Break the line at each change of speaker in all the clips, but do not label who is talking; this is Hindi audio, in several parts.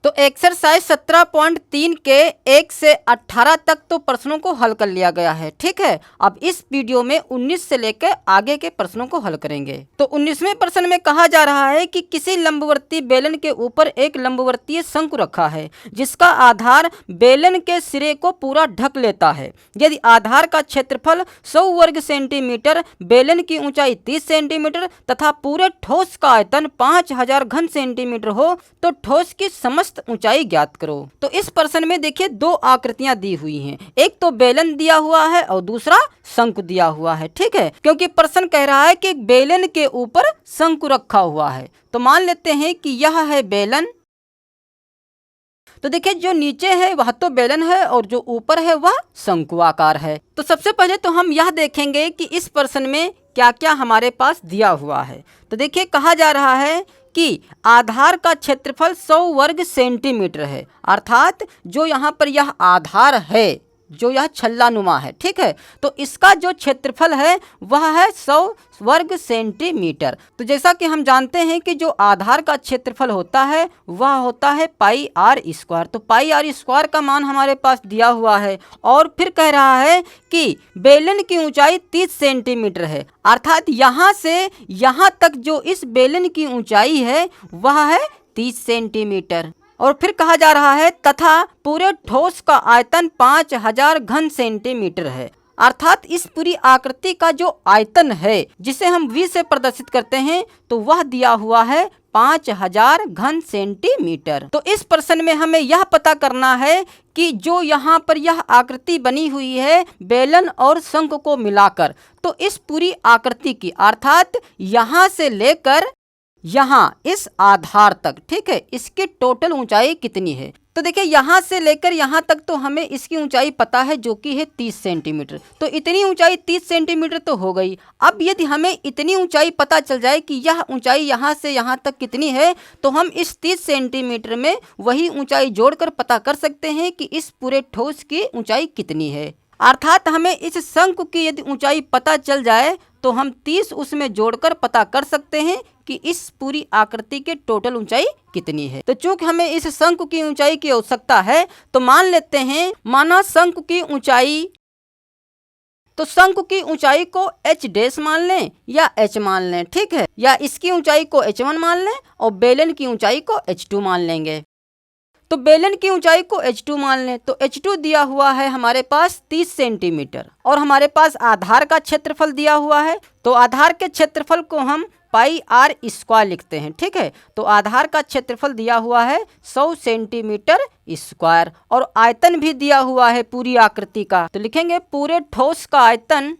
तो एक्सरसाइज 17.3 के 1 से 18 तक तो प्रश्नों को हल कर लिया गया है। ठीक है, अब इस वीडियो में 19 से लेकर आगे के प्रश्नों को हल करेंगे। तो 19वें प्रश्न में कहा जा रहा है कि किसी लंबवर्ती बेलन के ऊपर एक लंबवर्तीय शंकु रखा है जिसका आधार बेलन के सिरे को पूरा ढक लेता है। यदि आधार का क्षेत्रफल 100 वर्ग सेंटीमीटर, बेलन की ऊंचाई 30 सेंटीमीटर तथा पूरे ठोस का आयतन 5000 घन सेंटीमीटर हो तो ठोस की समस्त ऊंचाई ज्ञात करो। तो इस प्रश्न में देखिए दो आकृतियां दी हुई हैं, एक तो बेलन दिया हुआ है और दूसरा शंकु दिया हुआ है। ठीक है, क्योंकि प्रश्न कह रहा है कि बेलन के ऊपर शंकु रखा हुआ है, तो मान लेते हैं कि यह है बेलन। तो देखिए जो नीचे है वह तो बेलन है और जो ऊपर है वह शंकुआकार है। तो सबसे पहले तो हम यह देखेंगे कि इस प्रश्न में क्या क्या हमारे पास दिया हुआ है। तो देखिए कहा जा रहा है कि आधार का क्षेत्रफल 100 वर्ग सेंटीमीटर है, अर्थात जो यहाँ पर यह आधार है, जो यह छल्लानुमा है। ठीक है, तो इसका जो क्षेत्रफल है वह है 100 वर्ग सेंटीमीटर। तो जैसा कि हम जानते हैं कि जो आधार का क्षेत्रफल होता है वह होता है पाई आर स्क्वायर। तो पाई आर स्क्वायर का मान हमारे पास दिया हुआ है और फिर कह रहा है कि बेलन की ऊंचाई 30 सेंटीमीटर है, अर्थात यहाँ से यहाँ तक जो इस बेलन की ऊंचाई है वह है 30 सेंटीमीटर। और फिर कहा जा रहा है तथा पूरे ठोस का आयतन 5000 घन सेंटीमीटर है, अर्थात इस पूरी आकृति का जो आयतन है जिसे हम V से प्रदर्शित करते हैं तो वह दिया हुआ है 5000 घन सेंटीमीटर। तो इस प्रश्न में हमें यह पता करना है कि जो यहाँ पर यह आकृति बनी हुई है बेलन और शंकु को मिलाकर, तो इस पूरी आकृति की अर्थात यहाँ से लेकर यहाँ इस आधार तक, ठीक है, इसकी टोटल ऊंचाई कितनी है। तो देखिए यहाँ से लेकर यहाँ तक तो हमें इसकी ऊंचाई पता है जो कि है 30 सेंटीमीटर। तो इतनी ऊंचाई 30 सेंटीमीटर तो हो गई। अब यदि हमें इतनी ऊंचाई पता चल जाए कि यह ऊंचाई यहाँ से यहाँ तक कितनी है तो हम इस 30 सेंटीमीटर में वही ऊंचाई जोड़कर पता कर सकते हैं कि इस पूरे ठोस की ऊंचाई कितनी है। अर्थात हमें इस शंकु की यदि ऊंचाई पता चल जाए तो हम 30 उसमें जोड़कर पता कर सकते हैं कि इस पूरी आकृति के टोटल ऊंचाई कितनी है। तो चूंकि हमें इस शंकु की ऊंचाई की आवश्यकता है तो मान लेते हैं, माना शंकु की ऊंचाई, तो शंकु की ऊंचाई को h डैश मान लें या h मान लें। ठीक है, या इसकी ऊंचाई को h1 मान लें और बेलन की ऊंचाई को h2 मान लेंगे। तो बेलन की ऊंचाई को h2 मान लें तो h2 दिया हुआ है हमारे पास 30 सेंटीमीटर और हमारे पास आधार का क्षेत्रफल दिया हुआ है। तो आधार के क्षेत्रफल को हम पाई आर स्क्वायर लिखते हैं। ठीक है, तो आधार का क्षेत्रफल दिया हुआ है 100 सेंटीमीटर स्क्वायर और आयतन भी दिया हुआ है पूरी आकृति का। तो लिखेंगे पूरे ठोस का आयतन,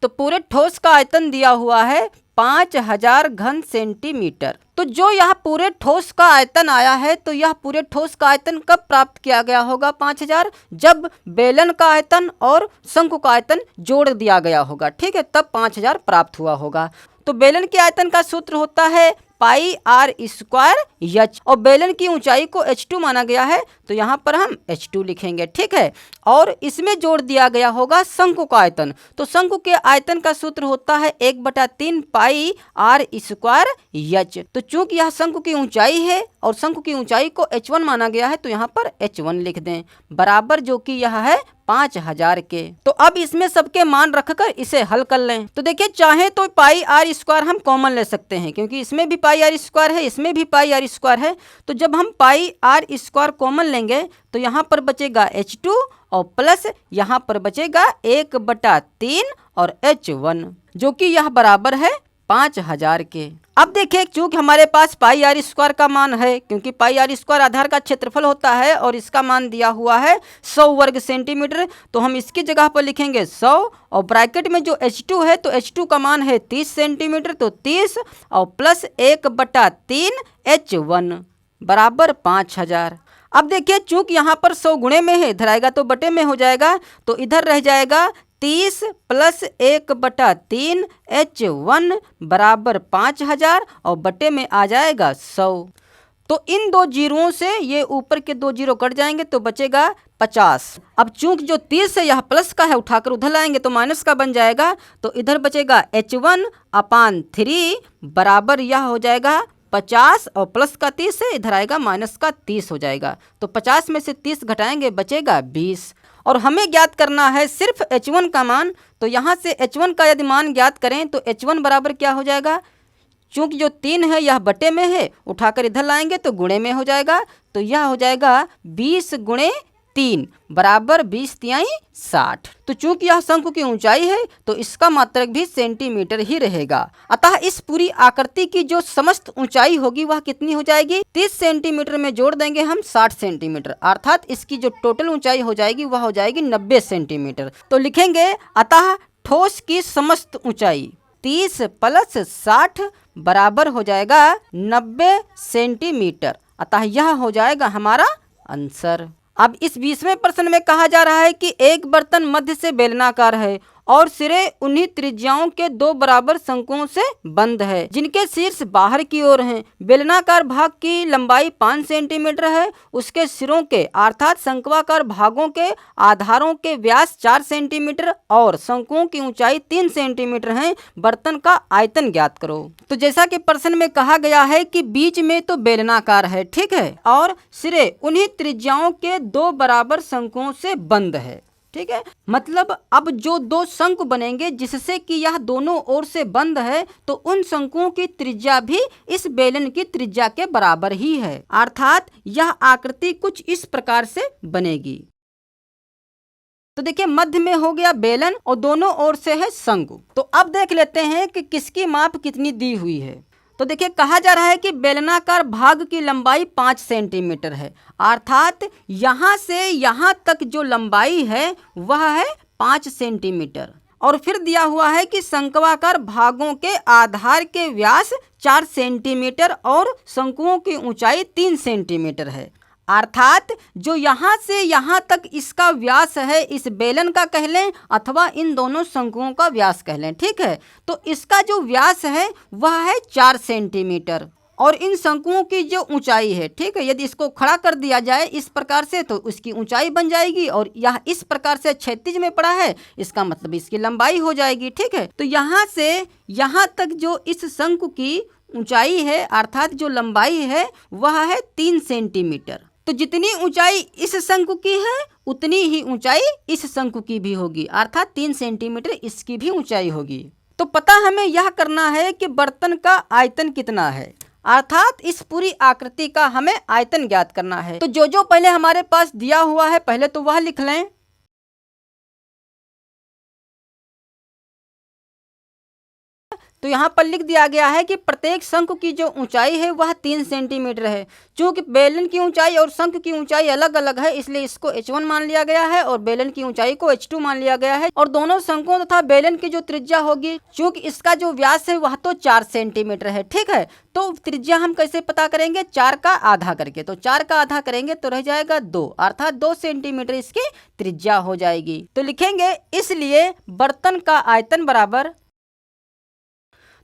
तो पूरे ठोस का आयतन दिया हुआ है 5000 घन सेंटीमीटर। तो जो यह पूरे ठोस का आयतन आया है तो यह पूरे ठोस का आयतन कब प्राप्त किया गया होगा 5000, जब बेलन का आयतन और शंकु का आयतन जोड़ दिया गया होगा। ठीक है, तब 5000 प्राप्त हुआ होगा। तो बेलन के आयतन का सूत्र होता है पाई आर स्क्वायर एच और बेलन की ऊंचाई को h2 माना गया है तो यहाँ पर हम h2 लिखेंगे। ठीक है, और इसमें जोड़ दिया गया होगा शंकु का आयतन। तो शंकु के आयतन का सूत्र होता है 1/3 पाई आर स्क्वायर एच। तो चूंकि यह शंकु की ऊंचाई है और शंकु की ऊंचाई को h1 माना गया है तो यहाँ पर h1 लिख दें, बराबर जो कि यह है 5000 के। तो अब इसमें सबके मान रखकर इसे हल कर लें। तो देखिए चाहे तो पाई आर स्क्वायर हम कॉमन ले सकते हैं क्योंकि इसमें भी पाई आर स्क्वायर है, इसमें भी पाई आर स्क्वायर है। तो जब हम पाई आर स्क्वायर कॉमन लेंगे तो यहाँ पर बचेगा h2 और प्लस यहाँ पर बचेगा 1/3 और h1 जो कि यह बराबर है 5000 के। अब देखिए चूंकि हमारे पास पाई आर स्क्वायर का मान है, क्योंकि पाई आर स्क्वायर आधार का क्षेत्रफल होता है और इसका मान दिया हुआ है 100 वर्ग सेंटीमीटर, तो हम इसकी जगह पर लिखेंगे 100 और ब्रैकेट में जो h2 है तो h2 का मान है 30 सेंटीमीटर, तो 30 और प्लस 1/3 h1 बराबर 5000। अब देखिए चूंकि यहाँ पर 100 गुणे में है, इधर आएगा तो बटे में हो जाएगा, तो इधर रह जाएगा 30 प्लस 1/3 h1 बराबर 5000 और बटे में आ जाएगा 100। तो इन दो जीरों से ये ऊपर के दो जीरो कट जाएंगे तो बचेगा 50। अब चूंकि जो 30 है यह प्लस का है, उठाकर उधर लाएंगे तो माइनस का बन जाएगा, तो इधर बचेगा h1/3 बराबर यह हो जाएगा 50 और प्लस का 30 है, इधर आएगा माइनस का 30 हो जाएगा। तो 50 में से 30 घटाएंगे बचेगा 20। और हमें ज्ञात करना है सिर्फ h1 का मान। तो यहाँ से h1 का यदि मान ज्ञात करें तो h1 बराबर क्या हो जाएगा, चूँकि जो 3 है यह बटे में है, उठाकर इधर लाएंगे तो गुणे में हो जाएगा। तो यह हो जाएगा 20 गुणे 3 बराबर 20 तिहाई 60। तो चूंकि यह शंकु की ऊंचाई है तो इसका मात्रक भी सेंटीमीटर ही रहेगा। अतः इस पूरी आकृति की जो समस्त ऊंचाई होगी वह कितनी हो जाएगी, 30 सेंटीमीटर में जोड़ देंगे हम 60 सेंटीमीटर, अर्थात इसकी जो टोटल ऊंचाई हो जाएगी वह हो जाएगी 90 सेंटीमीटर। तो लिखेंगे अतः ठोस की समस्त ऊंचाई 30 प्लस 60 बराबर हो जाएगा 90 सेंटीमीटर। अतः यह हो जाएगा हमारा आंसर। अब इस 20वें प्रश्न में कहा जा रहा है कि एक बर्तन मध्य से बेलनाकार है और सिरे उन्हीं त्रिज्याओं के दो बराबर शंकुओं से बंद है, जिनके शीर्ष बाहर की ओर हैं। बेलनाकार भाग की लंबाई 5 सेंटीमीटर है, उसके सिरों के अर्थात शंक्वाकार भागों के आधारों के व्यास 4 सेंटीमीटर और शंकुओं की ऊंचाई 3 सेंटीमीटर है। बर्तन का आयतन ज्ञात करो। तो जैसा कि प्रश्न में कहा गया है कि बीच में तो बेलनाकार है, ठीक है, और सिरे उन्हीं त्रिज्याओं के दो बराबर शंकुओं से बंद है, ठीक है। मतलब अब जो दो शंकु बनेंगे जिससे कि यह दोनों ओर से बंद है, तो उन शंकुओं की त्रिज्या भी इस बेलन की त्रिज्या के बराबर ही है, अर्थात यह आकृति कुछ इस प्रकार से बनेगी। तो देखिए मध्य में हो गया बेलन और दोनों ओर से है शंकु। तो अब देख लेते हैं कि किसकी माप कितनी दी हुई है। तो देखिए कहा जा रहा है कि बेलनाकार भाग की लंबाई 5 सेंटीमीटर है, अर्थात यहाँ से यहाँ तक जो लंबाई है वह है 5 सेंटीमीटर। और फिर दिया हुआ है कि शंक्वाकार भागों के आधार के व्यास 4 सेंटीमीटर और शंकुओं की ऊंचाई 3 सेंटीमीटर है, अर्थात जो यहाँ से यहाँ तक इसका व्यास है, इस बेलन का कह लें अथवा इन दोनों शंकुओं का व्यास कह लें, ठीक है। तो इसका जो व्यास है वह है 4 सेंटीमीटर और इन शंकुओं की जो ऊंचाई है, ठीक है, यदि इसको खड़ा कर दिया जाए इस प्रकार से तो उसकी ऊंचाई बन जाएगी, और यह इस प्रकार से क्षैतिज में पड़ा है, इसका मतलब इसकी लंबाई हो जाएगी, ठीक है। तो यहाँ से यहाँ तक जो इस शंकु की ऊंचाई है अर्थात जो लंबाई है वह है 3 सेंटीमीटर। तो जितनी ऊंचाई इस शंकु की है उतनी ही ऊंचाई इस शंकु की भी होगी, अर्थात 3 सेंटीमीटर इसकी भी ऊंचाई होगी। तो पता हमें यह करना है कि बर्तन का आयतन कितना है, अर्थात इस पूरी आकृति का हमें आयतन ज्ञात करना है। तो जो पहले हमारे पास दिया हुआ है पहले तो वह लिख लें। तो यहाँ पर लिख दिया गया है कि प्रत्येक शंकु की जो ऊंचाई है वह 3 सेंटीमीटर है। चूंकि बेलन की ऊंचाई और शंकु की ऊंचाई अलग अलग है इसलिए इसको h1 मान लिया गया है और बेलन की ऊंचाई को h2 मान लिया गया है। और दोनों शंकुओं तथा बेलन की जो त्रिज्या होगी, चूंकि इसका जो व्यास है वह तो 4 सेंटीमीटर है, ठीक है। तो त्रिज्या हम कैसे पता करेंगे, 4 का आधा करके। तो 4 का आधा करेंगे तो रह जाएगा 2, अर्थात 2 सेंटीमीटर इसकी त्रिज्या हो जाएगी। तो लिखेंगे इसलिए बर्तन का आयतन बराबर।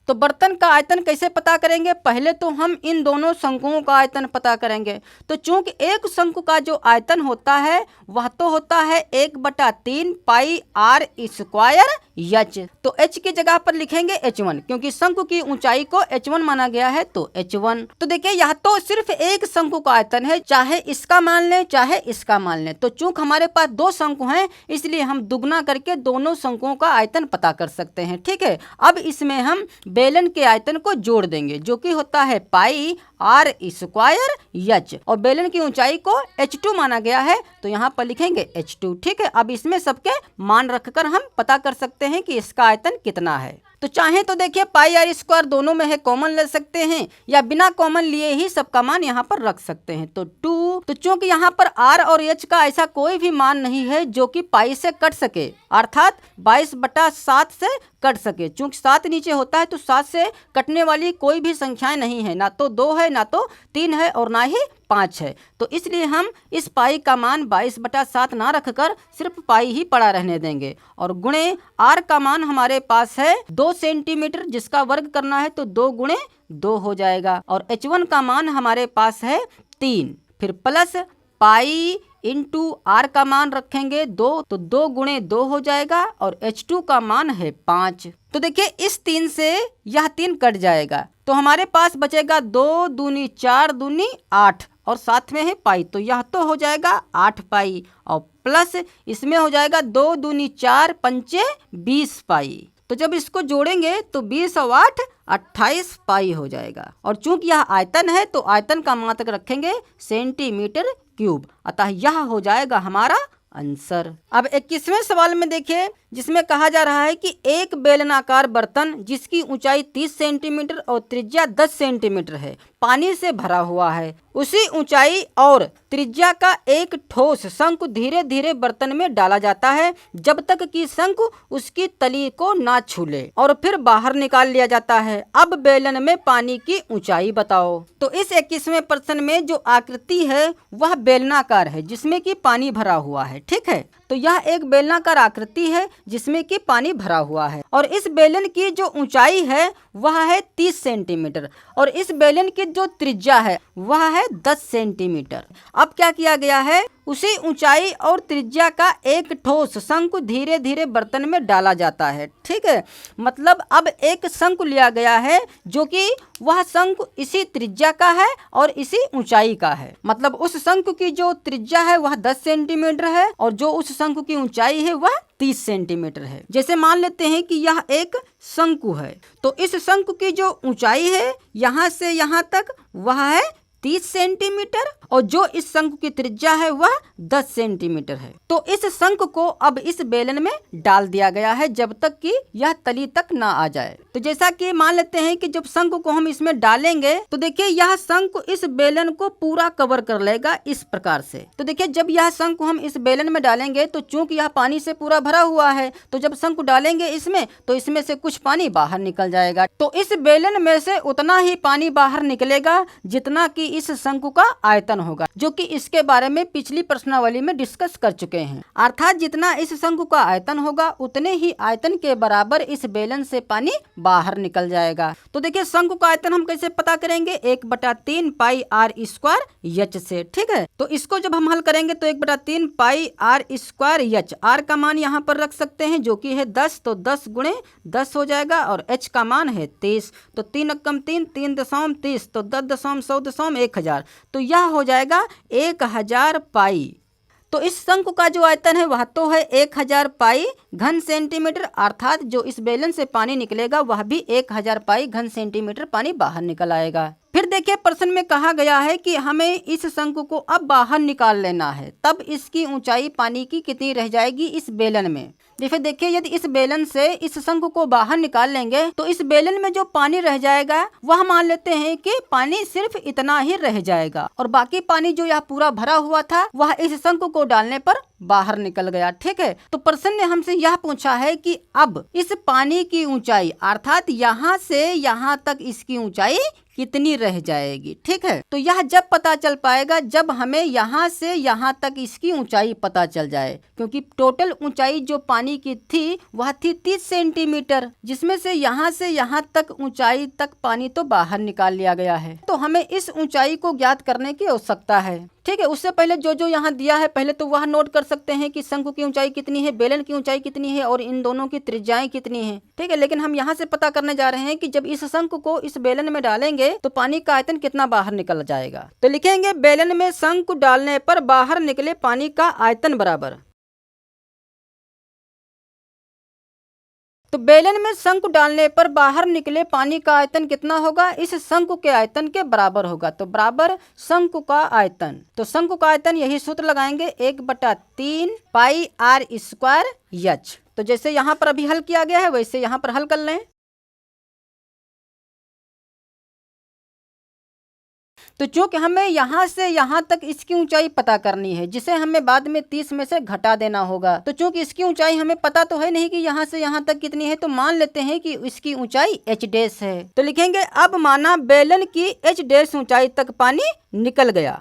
तो बर्तन का आयतन कैसे पता करेंगे, पहले तो हम इन दोनों शंकुओं का आयतन पता करेंगे। तो चूंकि एक शंकु का जो आयतन होता है वह तो होता है 1/3 पाई r स्क्वायर h। तो h की जगह पर लिखेंगे h1, क्योंकि शंकु की ऊंचाई को h1 माना गया है तो h1। तो देखिए यह तो सिर्फ एक शंकु का आयतन है, चाहे इसका मान लें चाहे इसका मान लें। तो चूंकि हमारे पास 2 शंकु हैं इसलिए हम दुगना करके दोनों शंकुओं का आयतन पता कर सकते हैं, ठीक है। अब इसमें हम बेलन के आयतन को जोड़ देंगे जो कि होता है पाई r स्क्वायर h, और बेलन की ऊंचाई को h2 माना गया है तो यहाँ पर लिखेंगे h2, ठीक है। अब इसमें सबके मान रखकर हम पता कर सकते हैं कि इसका आयतन कितना है। तो चाहे तो देखिए पाई r स्क्वायर दोनों में है, कॉमन ले सकते हैं या बिना कॉमन लिए ही सबका मान यहाँ पर रख सकते हैं। तो 2, तो चूंकि यहाँ पर r और h का ऐसा कोई भी मान नहीं है जो कि पाई से कट सके, अर्थात 22/7 से कट सके। चूंकि 7 नीचे होता है तो 7 से कटने वाली कोई भी संख्याएं नहीं है, ना तो 2 है ना तो 3 है और ना ही 5 है। तो इसलिए हम इस पाई का मान 22/7 ना रखकर सिर्फ पाई ही पड़ा रहने देंगे, और गुणे r का मान हमारे पास है 2 सेंटीमीटर, जिसका वर्ग करना है तो 2 गुणे 2 हो जाएगा। और h1 का मान हमारे पास है 3, फिर प्लस पाई इंटू R का मान रखेंगे 2, तो 2 गुणे 2 हो जाएगा और H2 का मान है 5। तो देखिए इस 3 से यह 3 कट जाएगा, तो हमारे पास बचेगा 2 दूनी 4 दूनी 8 और साथ में है पाई, तो यह तो हो जाएगा 8 पाई और प्लस इसमें हो जाएगा 2 दूनी 4 पंचे 20 पाई। तो जब इसको जोड़ेंगे तो 20 और 8 28 पाई हो जाएगा। और चूंकि यह आयतन है तो आयतन का मात्रक रखेंगे सेंटीमीटर क्यूब, अतः यह हो जाएगा हमारा आंसर। अब 21वें सवाल में देखिए, जिसमें कहा जा रहा है कि एक बेलनाकार बर्तन जिसकी ऊंचाई 30 सेंटीमीटर और त्रिज्या 10 सेंटीमीटर है पानी से भरा हुआ है। उसी ऊंचाई और त्रिज्या का एक ठोस शंकु धीरे धीरे बर्तन में डाला जाता है जब तक कि शंकु उसकी तली को ना छू ले और फिर बाहर निकाल लिया जाता है। अब बेलन में पानी की ऊंचाई बताओ। तो इस 21वें प्रश्न में जो आकृति है वह बेलनाकार है जिसमें कि पानी भरा हुआ है। ठीक है, तो यह एक बेलनाकार आकृति है जिसमें कि पानी भरा हुआ है और इस बेलन की जो ऊंचाई है वह है 30 सेंटीमीटर और इस बेलन की जो त्रिज्या है वह है 10 सेंटीमीटर। अब क्या किया गया है, उसी ऊंचाई और त्रिज्या का एक ठोस शंकु धीरे धीरे बर्तन में डाला जाता है। ठीक है, मतलब अब एक शंकु लिया गया है जो कि वह शंकु इसी त्रिज्या का है और इसी ऊंचाई का है। मतलब उस शंकु की जो त्रिज्या है वह 10 सेंटीमीटर है और जो उस शंकु की ऊंचाई है वह 30 सेंटीमीटर है। जैसे मान लेते हैं कि यह एक शंकु है, तो इस शंकु की जो ऊंचाई है यहाँ से यहाँ तक वह है 30 सेंटीमीटर और जो इस शंकु की त्रिज्या है वह 10 सेंटीमीटर है। तो इस शंकु को अब इस बेलन में डाल दिया गया है जब तक कि यह तली तक ना आ जाए। तो जैसा कि मान लेते हैं कि जब शंकु को हम इसमें डालेंगे तो देखिए यह शंकु इस बेलन को पूरा कवर कर लेगा इस प्रकार से। तो देखिए जब यह शंकु हम इस बेलन में डालेंगे तो चूंकि यह पानी से पूरा भरा हुआ है, तो जब शंकु डालेंगे इसमें तो इसमें से कुछ पानी बाहर निकल जाएगा। तो इस बेलन में से उतना ही पानी बाहर निकलेगा जितना कि इस शंकु का आयतन होगा, जो कि इसके बारे में पिछली प्रश्नावली में डिस्कस कर चुके हैं। अर्थात जितना इस शंकु का आयतन होगा उतने ही आयतन के बराबर इस बेलन से पानी बाहर निकल जाएगा। तो देखिए शंकु का आयतन हम कैसे पता करेंगे, 1/3 पाई आर स्क्वायर एच से। ठीक है, तो इसको जब हम हल करेंगे तो 1/3 पाई आर स्क्वायर एच, आर का मान यहाँ पर रख सकते हैं जो कि है 10, तो 10 गुणे 10 हो जाएगा और एच का मान है 30, तो 3 × 3 3.30, तो 10.100.1000, तो यह हो जाएगा 1000 पाई। तो इस शंकु का जो आयतन है वह तो है 1000 पाई घन सेंटीमीटर, अर्थात जो इस बेलन से पानी निकलेगा वह भी 1000 पाई घन सेंटीमीटर पानी बाहर निकल आएगा। फिर देखिए प्रश्न में कहा गया है कि हमें इस शंकु को अब बाहर निकाल लेना है, तब इसकी ऊंचाई पानी की कितनी रह जाएगी इस बेलन में। जैसे देखिए यदि इस बेलन से इस शंकु को बाहर निकाल लेंगे तो इस बेलन में जो पानी रह जाएगा वह मान लेते हैं कि पानी सिर्फ इतना ही रह जाएगा और बाकी पानी जो यह पूरा भरा हुआ था वह इस शंकु को डालने पर बाहर निकल गया। ठीक है, तो प्रश्न ने हमसे यह पूछा है कि अब इस पानी की ऊंचाई अर्थात यहाँ से यहाँ तक इसकी ऊंचाई कितनी रह जाएगी। ठीक है, तो यह जब पता चल पाएगा जब हमें यहाँ से यहाँ तक इसकी ऊंचाई पता चल जाए, क्योंकि टोटल ऊंचाई जो पानी की थी वह थी 30 सेंटीमीटर, जिसमें से यहाँ तक ऊंचाई तक पानी तो बाहर निकाल लिया गया है। तो हमें इस ऊंचाई को ज्ञात करने की आवश्यकता है। ठीक है, उससे पहले जो जो यहाँ दिया है पहले तो वह नोट कर सकते हैं कि शंकु की ऊंचाई कितनी है, बेलन की ऊंचाई कितनी है और इन दोनों की त्रिज्याएं कितनी है। ठीक है, लेकिन हम यहाँ से पता करने जा रहे हैं कि जब इस शंकु को इस बेलन में डालेंगे तो पानी का आयतन कितना बाहर निकल जाएगा। तो लिखेंगे बेलन में शंकु डालने पर बाहर निकले पानी का आयतन बराबर। तो बेलन में शंकु डालने पर बाहर निकले पानी का आयतन कितना होगा, इस शंकु के आयतन के बराबर होगा। तो बराबर शंकु का आयतन, तो शंकु का आयतन यही सूत्र लगाएंगे 1/3 पाई आर स्क्वायर एच। तो जैसे यहाँ पर अभी हल किया गया है वैसे यहाँ पर हल कर लें। तो चूंकि हमें यहाँ से यहाँ तक इसकी ऊंचाई पता करनी है, जिसे हमें बाद में 30 में से घटा देना होगा। तो चूंकि इसकी ऊंचाई हमें पता तो है नहीं कि यहाँ से यहाँ तक कितनी है, तो मान लेते हैं कि इसकी ऊंचाई h डैश है। तो लिखेंगे अब माना बेलन की h डैश ऊंचाई तक पानी निकल गया।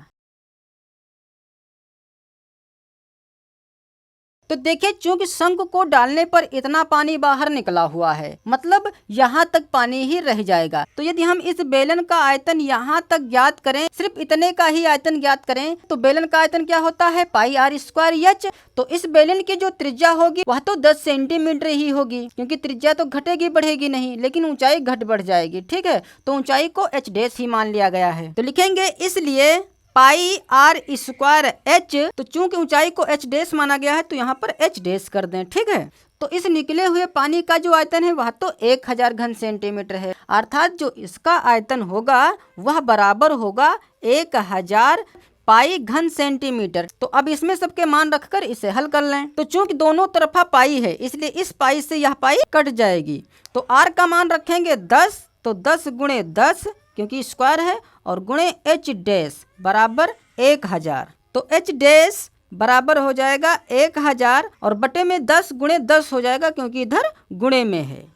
तो देखिए चूंकि शंकु को डालने पर इतना पानी बाहर निकला हुआ है, मतलब यहाँ तक पानी ही रह जाएगा। तो यदि हम इस बेलन का आयतन यहाँ तक ज्ञात करें, सिर्फ इतने का ही आयतन ज्ञात करें, तो बेलन का आयतन क्या होता है पाई आर स्क्वायर एच। तो इस बेलन की जो त्रिज्या होगी वह तो 10 सेंटीमीटर ही होगी, क्योंकि त्रिज्या तो घटेगी बढ़ेगी नहीं, लेकिन ऊंचाई घट बढ़ जाएगी। ठीक है, तो ऊंचाई को एच डैश ही मान लिया गया है। तो लिखेंगे इसलिए पाई आर स्क्वायर एच, तो चूंकि ऊंचाई को एच डैश माना गया है तो यहाँ पर एच डैश कर दें। ठीक है, तो इस निकले हुए पानी का जो आयतन है वह तो 1000 घन सेंटीमीटर है, अर्थात जो इसका आयतन होगा वह बराबर होगा 1000 पाई घन सेंटीमीटर। तो अब इसमें सबके मान रखकर इसे हल कर लें। तो चूंकि दोनों तरफा पाई है इसलिए इस पाई से यह पाई कट जाएगी। तो आर का मान रखेंगे 10, तो 10 गुणे 10 क्योंकि स्क्वायर है, और गुणे एच डैश बराबर 1000। तो एच डैश बराबर हो जाएगा 1000 और बटे में 10 गुणे 10 हो जाएगा, क्योंकि इधर गुणे में है।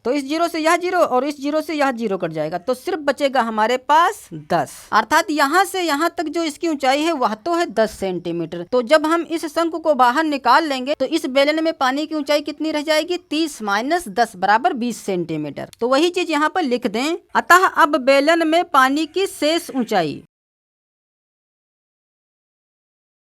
तो इस जीरो से यह जीरो और इस जीरो से यह जीरो कट जाएगा, तो सिर्फ बचेगा हमारे पास 10, अर्थात यहाँ से यहाँ तक जो इसकी ऊंचाई है वह तो है 10 सेंटीमीटर। तो जब हम इस शंकु को बाहर निकाल लेंगे तो इस बेलन में पानी की ऊंचाई कितनी रह जाएगी 30 माइनस 10 बराबर 20 सेंटीमीटर। तो वही चीज यहाँ पर लिख दें। अतः अब बेलन में पानी की शेष ऊंचाई,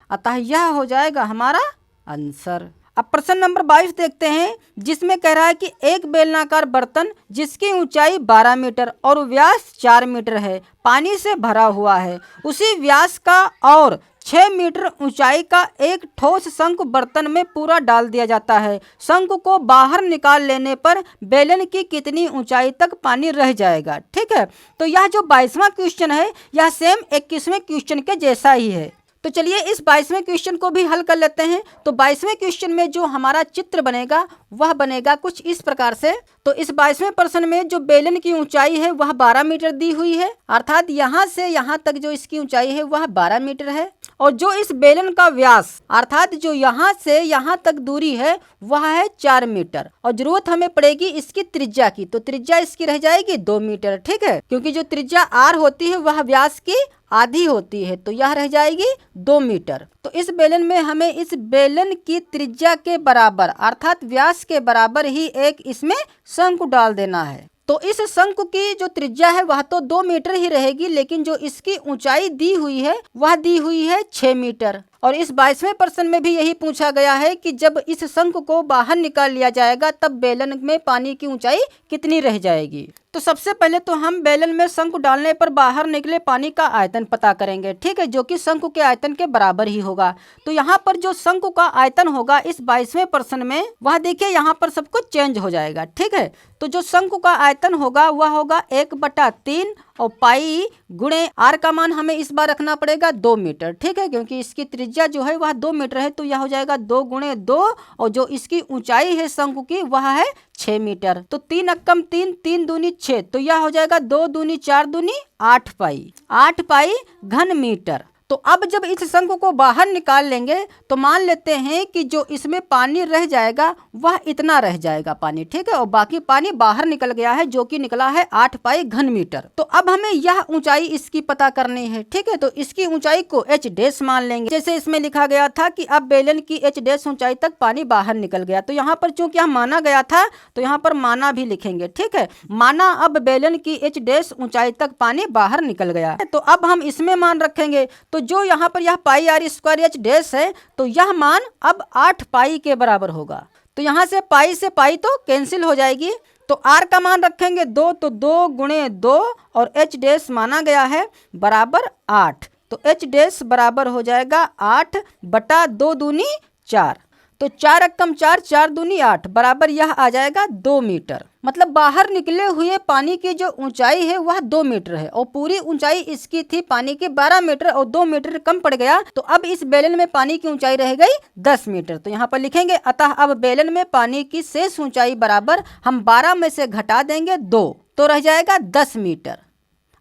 अतः यह हो जाएगा हमारा आंसर। अब प्रश्न नंबर 22 देखते हैं, जिसमें कह रहा है कि एक बेलनाकार बर्तन जिसकी ऊंचाई 12 मीटर और व्यास 4 मीटर है पानी से भरा हुआ है। उसी व्यास का और 6 मीटर ऊंचाई का एक ठोस शंकु बर्तन में पूरा डाल दिया जाता है। शंकु को बाहर निकाल लेने पर बेलन की कितनी ऊंचाई तक पानी रह जाएगा। ठीक है, तो यह जो 22वां क्वेश्चन है यह सेम 21वें क्वेश्चन के जैसा ही है। तो चलिए इस 22वें क्वेश्चन को भी हल कर लेते हैं। तो 22वें क्वेश्चन में जो हमारा चित्र बनेगा वह बनेगा कुछ इस प्रकार से। तो इस 22वें प्रश्न में जो बेलन की ऊंचाई है वह 12 मीटर दी हुई है, अर्थात यहाँ से यहाँ तक जो इसकी ऊंचाई है वह 12 मीटर है, और जो इस बेलन का व्यास अर्थात जो यहाँ से यहाँ तक दूरी है वह है 4 मीटर, और जरूरत हमें पड़ेगी इसकी त्रिज्या की। तो त्रिज्या इसकी रह जाएगी 2 मीटर। ठीक है, क्योंकि जो त्रिज्या आर होती है वह व्यास की आधी होती है, तो यह रह जाएगी 2 मीटर। तो इस बेलन में हमें इस बेलन की त्रिज्या के बराबर अर्थात व्यास के बराबर ही एक इसमें शंकु डाल देना है। तो इस शंकु की जो त्रिज्या है वह तो 2 मीटर ही रहेगी, लेकिन जो इसकी ऊंचाई दी हुई है वह दी हुई है 6 मीटर। और इस 22वें प्रश्न में भी यही पूछा गया है कि जब इस शंकु को बाहर निकाल लिया जाएगा तब बेलन में पानी की ऊंचाई कितनी रह जाएगी। तो सबसे पहले तो हम बेलन में शंकु डालने पर बाहर निकले पानी का आयतन पता करेंगे। ठीक है, जो कि शंकु के आयतन के बराबर ही होगा। तो यहाँ पर जो शंकु का आयतन होगा इस 22वें प्रश्न में वह देखिए यहाँ पर सब कुछ चेंज हो जाएगा। ठीक है, तो जो शंकु का आयतन होगा वह होगा 1/3 और पाई गुणे आर का मान हमें इस बार रखना पड़ेगा 2 मीटर। ठीक है, क्योंकि इसकी त्रिज्या जो है वह 2 मीटर है, तो यह हो जाएगा 2 गुणे 2, और जो इसकी ऊंचाई है शंकु की वह है 6 मीटर। तो 3 अक्कम 3, 3 दूनी 6, तो यह हो जाएगा 2 दूनी 4 दूनी 8 पाई, 8 पाई घन मीटर। तो अब जब इस शंकु को बाहर निकाल लेंगे तो मान लेते हैं कि जो इसमें पानी रह जाएगा वह इतना रह जाएगा पानी। ठीक है, और बाकी पानी बाहर निकल गया है जो कि निकला है 8 पाई घन मीटर। तो अब हमें यह ऊंचाई इसकी पता करनी है। ठीक है, तो इसकी ऊंचाई को एच डैश मान लेंगे, जैसे इसमें लिखा गया था कि अब बेलन की एच डैश ऊंचाई तक पानी बाहर निकल गया। तो यहाँ पर चूंकि यह माना गया था तो यहाँ पर माना भी लिखेंगे। ठीक है, माना अब बेलन की एच डैश ऊंचाई तक पानी बाहर निकल गया। तो अब हम इसमें मान रखेंगे, तो जो यहाँ पर यह पाई आर स्क्वायर एच डैश है तो यह मान अब 8 पाई के बराबर होगा। तो यहाँ से पाई तो कैंसिल हो जाएगी। तो आर का मान रखेंगे 2, तो 2 गुणे 2 और एच डैश माना गया है बराबर 8। तो एच डैश बराबर हो जाएगा 8/2 दूनी 4। तो 4 अक्कम 4, 4 दूनी 8 बराबर यह आ जाएगा 2 मीटर। मतलब बाहर निकले हुए पानी की जो ऊंचाई है वह 2 मीटर है, और पूरी ऊंचाई इसकी थी पानी की 12 मीटर और 2 मीटर कम पड़ गया। तो अब इस बेलन में पानी की ऊंचाई रह गई 10 मीटर। तो यहाँ पर लिखेंगे अतः अब बेलन में पानी की शेष ऊंचाई बराबर हम 12 में से घटा देंगे 2, तो रह जाएगा 10 मीटर।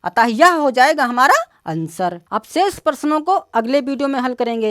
अतः यह हो जाएगा हमारा आंसर। अब शेष प्रश्नों को अगले वीडियो में हल करेंगे।